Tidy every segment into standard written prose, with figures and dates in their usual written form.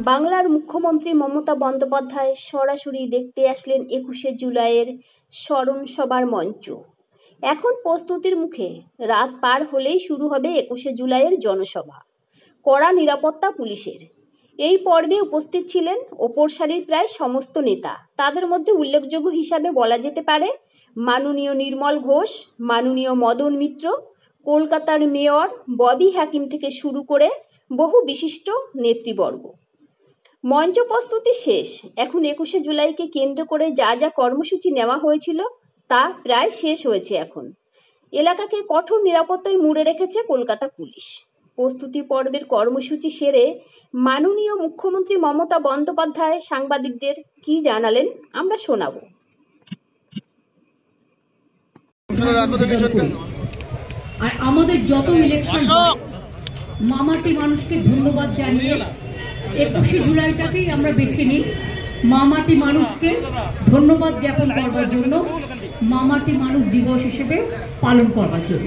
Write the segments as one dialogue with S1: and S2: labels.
S1: বাংলার মুখ্যমন্ত্রী মমতা বন্দ্যোপাধ্যায় সরাসরি দেখতে আসলেন ২১শে জুলাইয়ের স্মরণ সভার মঞ্চ। এখন প্রস্তুতির মুখে, রাত পার হলেই শুরু হবে ২১শে জুলাইয়ের জনসভা। কড়া নিরাপত্তা পুলিশের। এই পর্বে উপস্থিত ছিলেন ওপর সারির প্রায় সমস্ত নেতা। তাদের মধ্যে উল্লেখযোগ্য হিসাবে বলা যেতে পারে মাননীয় নির্মল ঘোষ, মাননীয় মদন মিত্র, কলকাতার মেয়র ববি হাকিম থেকে শুরু করে বহু বিশিষ্ট নেতৃবর্গ। মঞ্চ প্রস্তুতি শেষ। এখন ২১শে জুলাইকে কেন্দ্র করে যা যা কর্মসূচি নেওয়া হয়েছিল তা প্রায় শেষ হয়েছে। এখন এলাকাকে কঠোর নিরাপত্তায় মুড়ে রেখেছে কলকাতা পুলিশ। প্রস্তুতি পর্বের কর্মসূচি সেরে মাননীয় মুখ্যমন্ত্রী মমতা বন্দ্যোপাধ্যায় সাংবাদিকদের কি জানালেন আমরা শোনাব।
S2: আর আমাদের যত ইলেকশন মামাটি মানুষকে ধন্যবাদ জানিয়ে ২১শে জুলাইটাকেই আমরা বেছে নিই মামাটি মানুষকে ধন্যবাদ জ্ঞাপন করবার জন্য, মামাটি মানুষ দিবস হিসেবে পালন করবার জন্য।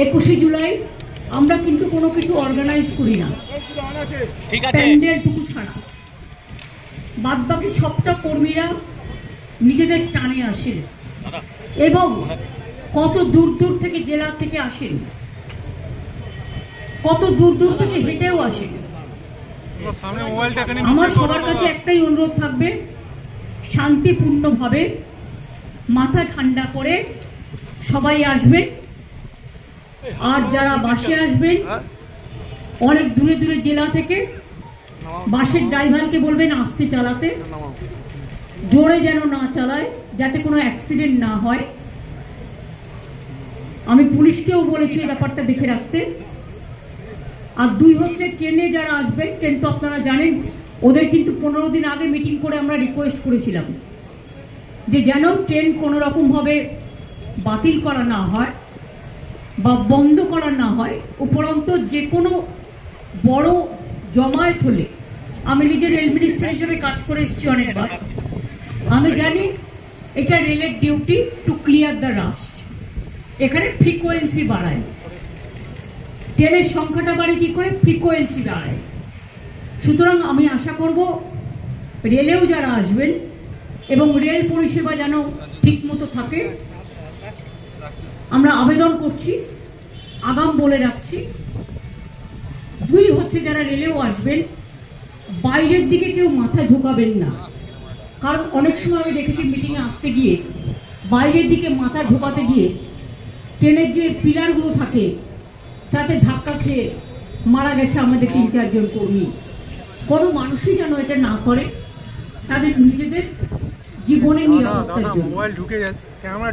S2: ২১শে জুলাই আমরা কিন্তু কোনো কিছু অর্গানাইজ করি না, প্যান্ডেলটুকু ছাড়া বাদ বাকি সবটা কর্মীরা নিজেদের টানে আসেন এবং কত দূর দূর থেকে জেলা থেকে আসেন, কত দূর দূর থেকে হেঁটেও আসেন। আমার সবার কাছে একটাই অনুরোধ থাকবে, শান্তিপূর্ণভাবে মাথা ঠান্ডা করে সবাই আসবেন। আর যারা বাসে আসবেন অনেক দূরে দূরে জেলা থেকে, বাসের ড্রাইভারকে বলবেন আস্তে চালাতে, জোরে যেন না চালায়, যাতে কোনো অ্যাক্সিডেন্ট না হয়। আমি পুলিশকেও বলেছি এই ব্যাপারটা দেখে রাখতে। আর দুই হচ্ছে ট্রেনে যারা আসবেন, ট্রেন তো আপনারা জানেন, ওদের কিন্তু 15 দিন আগে মিটিং করে আমরা রিকোয়েস্ট করেছিলাম যে যেন ট্রেন কোনো রকমভাবে বাতিল করা না হয় বা বন্ধ করা না হয়। উপরন্ত যে কোনো বড় জমায়েত হলে, আমি নিজে রেল মিনিস্টার হিসেবে কাজ করে এসেছি অনেকবার, আমি জানি এটা রেলের ডিউটি টু ক্লিয়ার দ্য রাশ। এখানে ফ্রিকোয়েন্সি বাড়ায়, ট্রেনের সংখ্যাটা বাড়ে কি করে, ফ্রিকোয়েন্সি বাড়ায়। সুতরাং আমি আশা করব রেলেও যারা আসবেন এবং রেল পরিষেবা যেন ঠিক মতো থাকে। আমরা আবেদন করছি, আগাম বলে রাখছি। দুই হচ্ছে যারা রেলেও আসবেন, বাইরের দিকে কেউ মাথা ঝোঁকাবেন না, কারণ অনেক সময় আমি দেখেছি মিটিংয়ে আসতে গিয়ে বাইরের দিকে মাথা ঝোঁকাতে গিয়ে ট্রেনের যে পিলারগুলো থাকে তাতে ধাক্কা খেয়ে মারা গেছে আমাদের 3-4 জন কর্মী। কোনো মানুষই যেন এটা না করে, তাদের নিজেদের জীবনের নিরাপত্তার জন্য।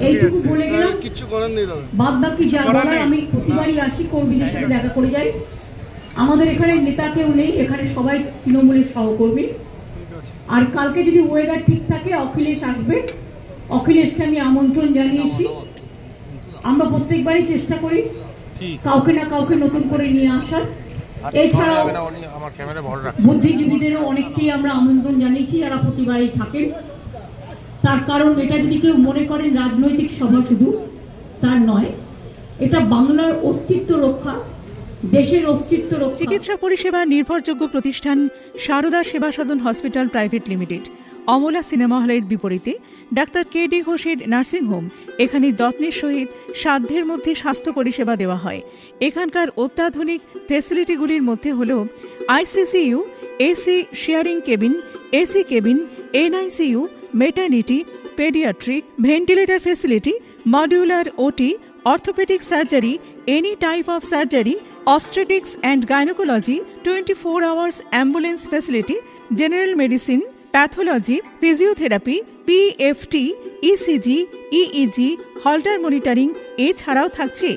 S2: এইটুকু বলে গেলাম, বাদ বাকি যা বলার আমি প্রতিবারই আসি, কর্মীদের সাথে দেখা করে যাই। আমাদের এখানে নেতা কেউ নেই, এখানে সবাই তৃণমূলের সহকর্মী। আর কালকে যদি ওয়েদার ঠিক থাকে অখিলেশ আসবে, অখিলেশকে আমি আমন্ত্রণ জানিয়েছি। আমরা প্রত্যেকবারই চেষ্টা করি কাউকে না কাউকে নতুন করে নিয়ে আসার। এছাড়াও বুদ্ধিজীবীদেরও অনেককেই আমরা আমন্ত্রণ জানিয়েছি যারা প্রতিবারই থাকেন। তার কারণ এটা যদি কেউ মনে করেন রাজনৈতিক সভা, শুধু তার নয়, এটা বাংলার অস্তিত্ব রক্ষা, দেশের অস্তিত্ব রক্ষা।
S3: চিকিৎসা পরিষেবা নির্ভরযোগ্য প্রতিষ্ঠান Sarada Seva Sadhan hospital private limited, Amala cinema হলের বিপরীতে ডাক্তার KD ঘোষের নার্সিংহোম। এখানে যত্নের সহিত সাধ্যের মধ্যে স্বাস্থ্য পরিষেবা দেওয়া হয়। এখানকার অত্যাধুনিক ফেসিলিটিগুলির মধ্যে হল ICCU, AC sharing cabin, AC cabin, NICU, maternity, paediatric, ventilator facility, modular OT, orthopaedic surgery, any type of surgery, obstetrics and gynecology, 24 hours ambulance facility, general medicine, pathology, physiotherapy, PFT, ECG, EEG, Holter monitoring। এছাড়াও থাকছে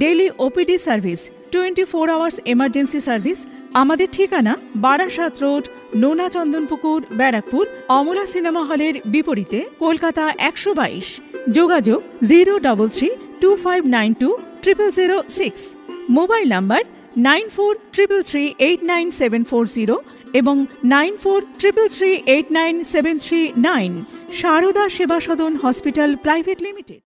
S3: daily OPD service, 24 hours emergency service. আমাদের ঠিকানা Barasat road, নোনা Chandanpukur, Barrackpore, Amala cinema হলের বিপরীতে, কলকাতা 122। যোগাযোগ 03325920006। Mobile number 9433389740 এবং 9433389739। Sarada Seva Sadan hospital private limited.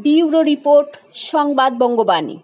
S1: Bureau report, সংবাদ বঙ্গবাণী।